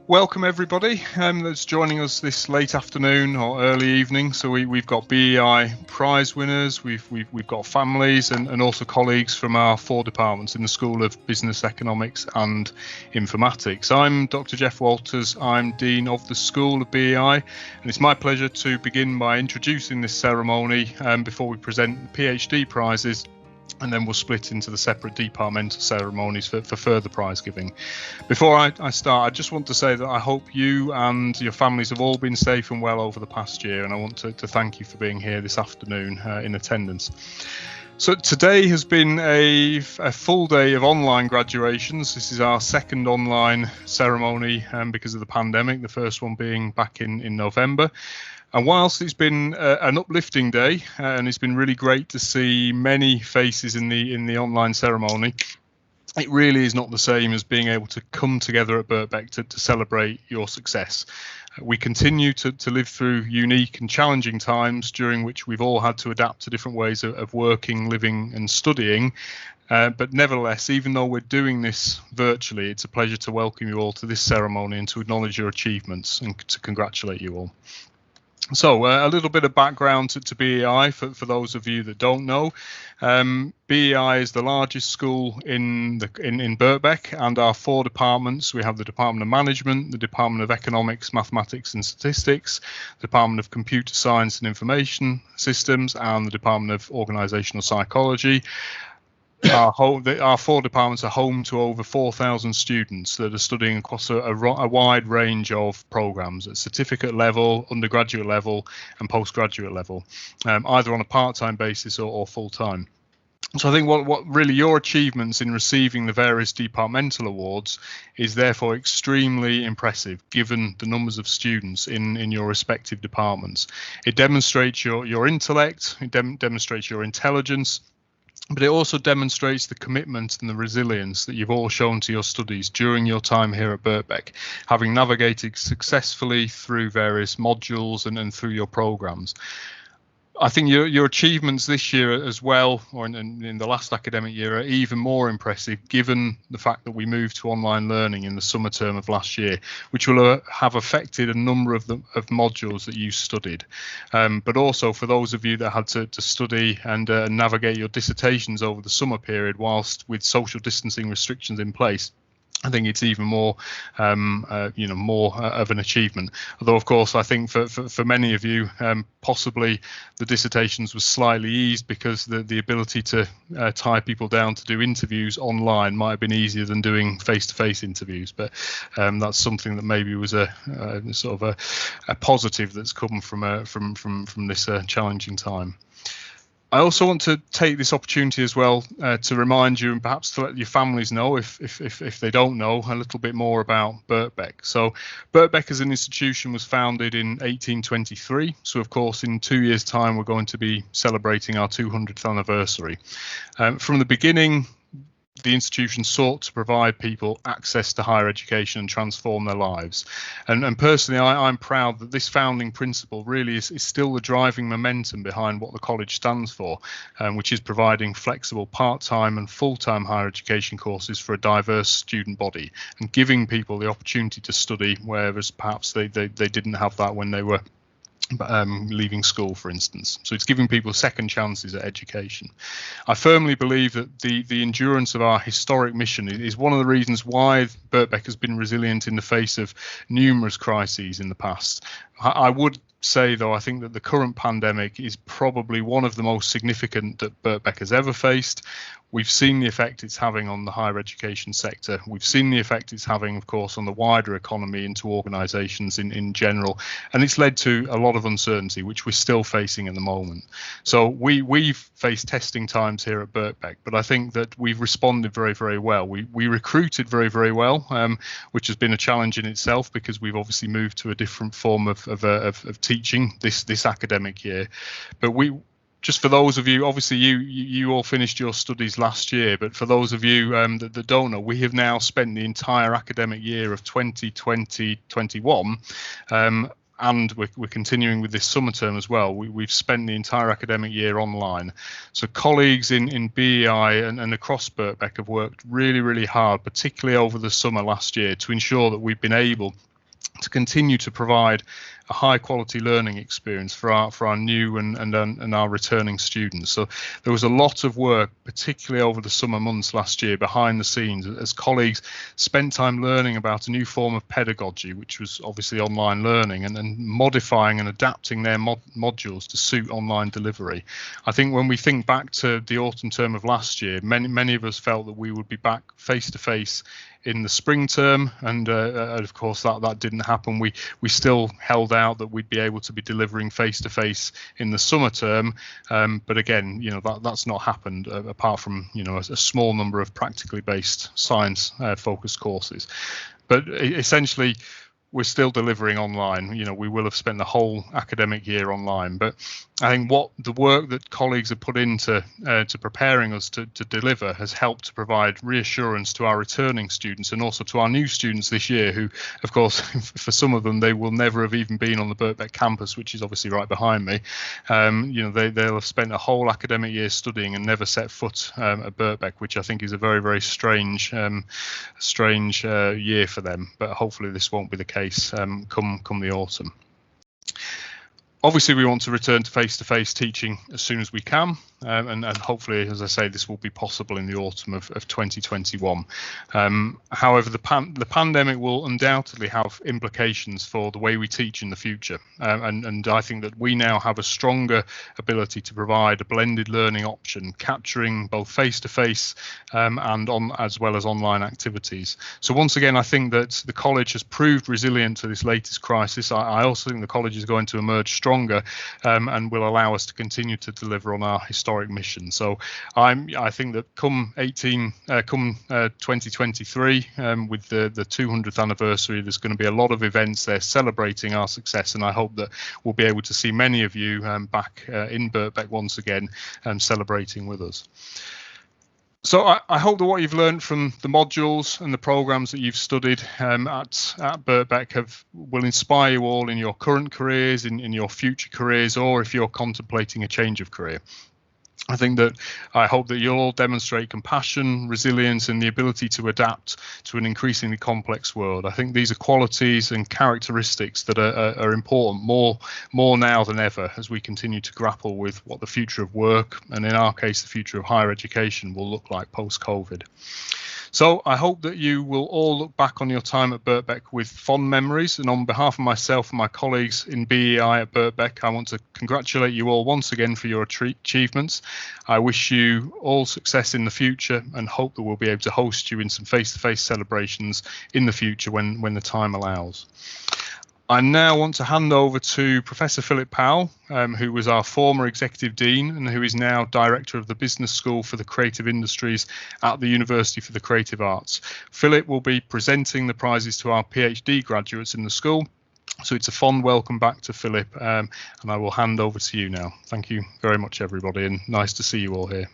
Welcome everybody that's joining us this late afternoon or early evening. So we've got BEI prize winners, we've got families and also colleagues from our 4 departments in the School of Business Economics and Informatics. I'm Dr. Jeff Walters, I'm Dean of the School of BEI, and it's my pleasure to begin by introducing this ceremony before we present the PhD prizes. And then we'll split into the separate departmental ceremonies for further prize giving. Before I start, I just want to say that I hope you and your families have all been safe and well over the past year, and I want to thank you for being here this afternoon in attendance. So today has been a full day of online graduations. This is our second online ceremony because of the pandemic, the first one being back in November. And whilst it's been an uplifting day, and it's been really great to see many faces in the online ceremony, it really is not the same as being able to come together at Birkbeck to celebrate your success. We continue to live through unique and challenging times during which we've all had to adapt to different ways of working, living and studying. But nevertheless, even though we're doing this virtually, it's a pleasure to welcome you all to this ceremony and to acknowledge your achievements and to congratulate you all. So a little bit of background to BEI for those of you that don't know. BEI is the largest school in Birkbeck, and our 4 departments. We have the Department of Management, the Department of Economics, Mathematics and Statistics, the Department of Computer Science and Information Systems, and the Department of Organisational Psychology. Our 4 departments are home to over 4,000 students that are studying across a wide range of programs at certificate level, undergraduate level and postgraduate level, either on a part-time basis or full-time. So I think what really your achievements in receiving the various departmental awards is therefore extremely impressive given the numbers of students in your respective departments. It demonstrates your intellect, it demonstrates your intelligence, but it also demonstrates the commitment and the resilience that you've all shown to your studies during your time here at Birkbeck, having navigated successfully through various modules and through your programs. I think your achievements this year as well, or in the last academic year, are even more impressive given the fact that we moved to online learning in the summer term of last year, which will have affected a number of modules that you studied. But also for those of you that had to study and navigate your dissertations over the summer period whilst with social distancing restrictions in place, I think it's even more, more of an achievement. Although, of course, I think for many of you, possibly the dissertations was slightly eased because the ability to tie people down to do interviews online might have been easier than doing face-to-face interviews. But that's something that maybe was a sort of a positive that's come from this challenging time. I also want to take this opportunity as well to remind you and perhaps to let your families know, if they don't know, a little bit more about Birkbeck. So Birkbeck as an institution was founded in 1823. So of course, in 2 years' time, we're going to be celebrating our 200th anniversary. From the beginning, the institution sought to provide people access to higher education and transform their lives. And personally, I'm proud that this founding principle really is still the driving momentum behind what the college stands for, which is providing flexible part-time and full-time higher education courses for a diverse student body and giving people the opportunity to study whereas perhaps they didn't have that when they were leaving school, for instance. So it's giving people second chances at education. I firmly believe that the endurance of our historic mission is one of the reasons why Birkbeck has been resilient in the face of numerous crises in the past. I would say, though, I think that the current pandemic is probably one of the most significant that Birkbeck has ever faced. We've seen the effect it's having on the higher education sector. We've seen the effect it's having, of course, on the wider economy and to organisations in general. And it's led to a lot of uncertainty, which we're still facing at the moment. So we've faced testing times here at Birkbeck, but I think that we've responded very, very well. We recruited very, very well, which has been a challenge in itself because we've obviously moved to a different form of teaching this academic year. But just for those of you, obviously you all finished your studies last year, but for those of you that don't know, we have now spent the entire academic year of 2020-21, and we're continuing with this summer term as well. We've spent the entire academic year online. So colleagues in BEI and across Birkbeck have worked really, really hard, particularly over the summer last year, to ensure that we've been able to continue to provide a high quality learning experience for our new and our returning students. So there was a lot of work, particularly over the summer months last year, behind the scenes as colleagues spent time learning about a new form of pedagogy, which was obviously online learning, and then modifying and adapting their modules to suit online delivery. I think when we think back to the autumn term of last year, many of us felt that we would be back face to face in the spring term, and of course that didn't happen. We still held out that we'd be able to be delivering face to face in the summer term, but again, that's not happened, apart from a small number of practically based science focused courses. But essentially, we're still delivering online. We will have spent the whole academic year online, but I think what the work that colleagues have put into to preparing us to deliver has helped to provide reassurance to our returning students and also to our new students this year, who, of course, for some of them, they will never have even been on the Birkbeck campus, which is obviously right behind me. They'll have spent a whole academic year studying and never set foot at Birkbeck, which I think is a very, very strange year for them. But hopefully this won't be the case come the autumn. Obviously, we want to return to face-to-face teaching as soon as we can, and hopefully, as I say, this will be possible in the autumn of 2021. However, the pandemic will undoubtedly have implications for the way we teach in the future, and I think that we now have a stronger ability to provide a blended learning option, capturing both face-to-face and as well as online activities. So once again, I think that the college has proved resilient to this latest crisis. I also think the college is going to emerge stronger and will allow us to continue to deliver on our historic mission. So I think that come 2023, with the 200th anniversary, there's going to be a lot of events there celebrating our success, and I hope that we'll be able to see many of you back in Birkbeck once again, celebrating with us. So I hope that what you've learned from the modules and the programs that you've studied at Birkbeck will inspire you all in your current careers, in your future careers, or if you're contemplating a change of career. I hope that you'll all demonstrate compassion, resilience, and the ability to adapt to an increasingly complex world. I think these are qualities and characteristics that are important more now than ever as we continue to grapple with what the future of work, and in our case, the future of higher education, will look like post-COVID. So I hope that you will all look back on your time at Birkbeck with fond memories, and on behalf of myself and my colleagues in BEI at Birkbeck, I want to congratulate you all once again for your achievements. I wish you all success in the future and hope that we'll be able to host you in some face-to-face celebrations in the future when the time allows. I now want to hand over to Professor Philip Powell, who was our former Executive Dean and who is now Director of the Business School for the Creative Industries at the University for the Creative Arts. Philip will be presenting the prizes to our PhD graduates in the school. So it's a fond welcome back to Philip, and I will hand over to you now. Thank you very much, everybody, and nice to see you all here.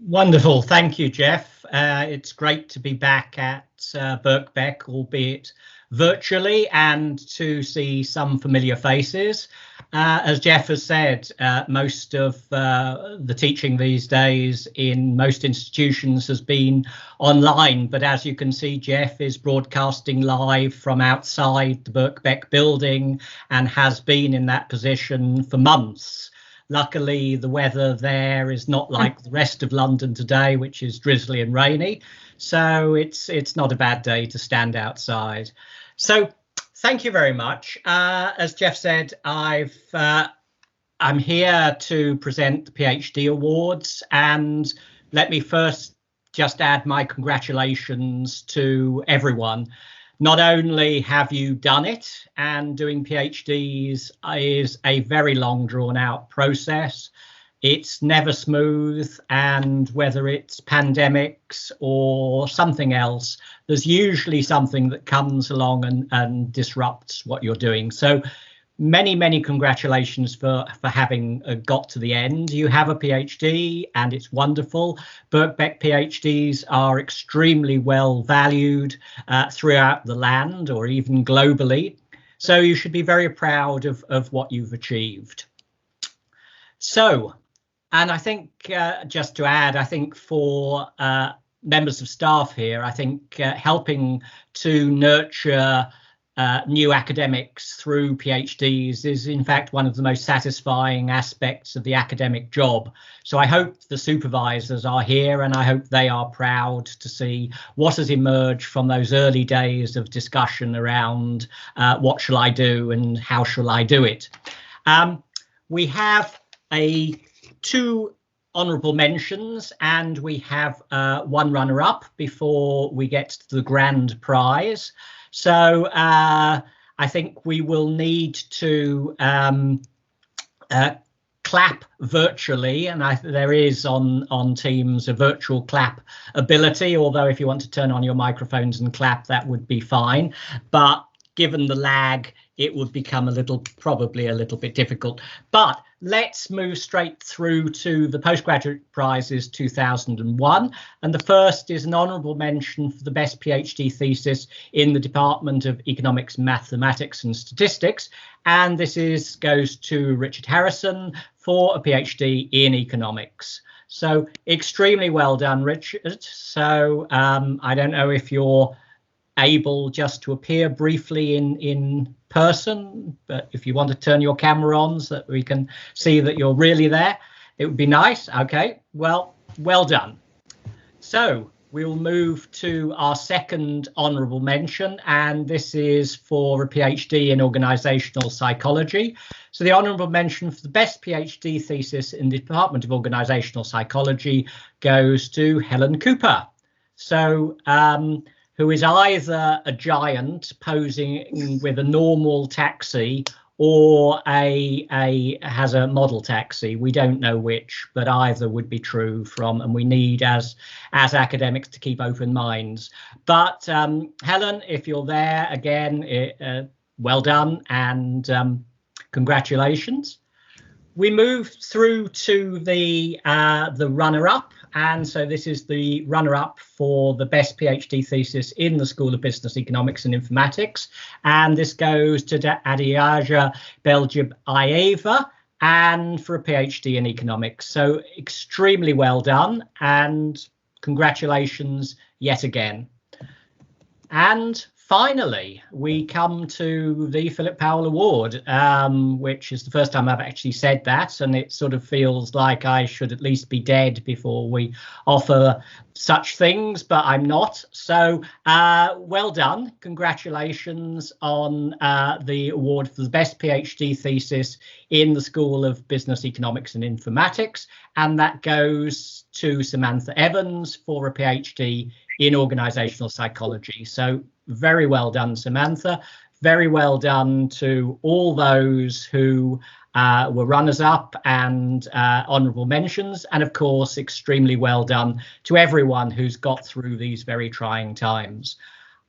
Wonderful. Thank you, Jeff. It's great to be back at Birkbeck, albeit virtually, and to see some familiar faces. As Jeff has said, most of the teaching these days in most institutions has been online, but as you can see, Jeff is broadcasting live from outside the Birkbeck building and has been in that position for months. Luckily, the weather there is not like the rest of London today, which is drizzly and rainy, so it's not a bad day to stand outside. So thank you very much. As Jeff said, I'm here to present the PhD awards, and let me first just add my congratulations to everyone. Not only have you done it, and doing PhDs is a very long drawn out process. It's never smooth, and whether it's pandemics or something else, there's usually something that comes along and disrupts what you're doing. So many congratulations for having got to the end. You have a PhD and it's wonderful. Birkbeck PhDs are extremely well valued throughout the land, or even globally. So you should be very proud of what you've achieved. So, and I think just to add, I think for members of staff here, I think helping to nurture new academics through PhDs is in fact one of the most satisfying aspects of the academic job. So I hope the supervisors are here, and I hope they are proud to see what has emerged from those early days of discussion around what shall I do and how shall I do it. We have two honourable mentions, and we have one runner-up before we get to the grand prize. So I think we will need to clap virtually, and there is on Teams a virtual clap ability, although if you want to turn on your microphones and clap, that would be fine. But given the lag, it would become probably a little bit difficult. But let's move straight through to the Postgraduate Prizes 2001. And the first is an honourable mention for the best PhD thesis in the Department of Economics, Mathematics and Statistics. And this goes to Richard Harrison for a PhD in economics. So extremely well done, Richard. So I don't know if you're able just to appear briefly in person, but if you want to turn your camera on so that we can see that you're really there, it would be nice. Okay, well done. So we'll move to our second honourable mention, and this is for a PhD in organisational psychology. So the honourable mention for the best PhD thesis in the Department of Organisational Psychology goes to Helen Cooper. So who is either a giant posing with a normal taxi or has a model taxi. We don't know which, but either would be true and we need as academics to keep open minds. But Helen, if you're there again, well done and congratulations. We move through to the runner-up, and so this is the runner-up for the best PhD thesis in the School of Business, Economics and Informatics, and this goes to Adiaja Belgium-Ieva, and for a PhD in economics. So extremely well done, and congratulations yet again. And finally, we come to the Philip Powell Award, which is the first time I've actually said that, and it sort of feels like I should at least be dead before we offer such things, but I'm not. So well done. Congratulations on the award for the best PhD thesis in the School of Business, Economics and Informatics, and that goes to Samantha Evans for a PhD in organisational psychology. So very well done, Samantha. Very well done to all those who were runners-up and honourable mentions. And of course, extremely well done to everyone who's got through these very trying times.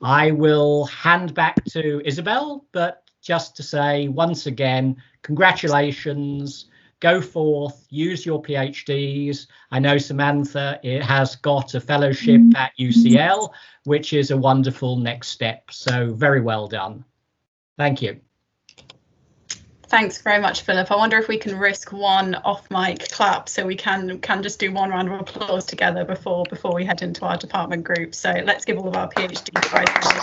I will hand back to Isabel, but just to say once again, congratulations. Go forth, use your PhDs. I know Samantha has got a fellowship at UCL, which is a wonderful next step. So very well done. Thank you. Thanks very much, Philip. I wonder if we can risk one off-mic clap so we can just do one round of applause together before we head into our department group. So let's give all of our PhD prizes.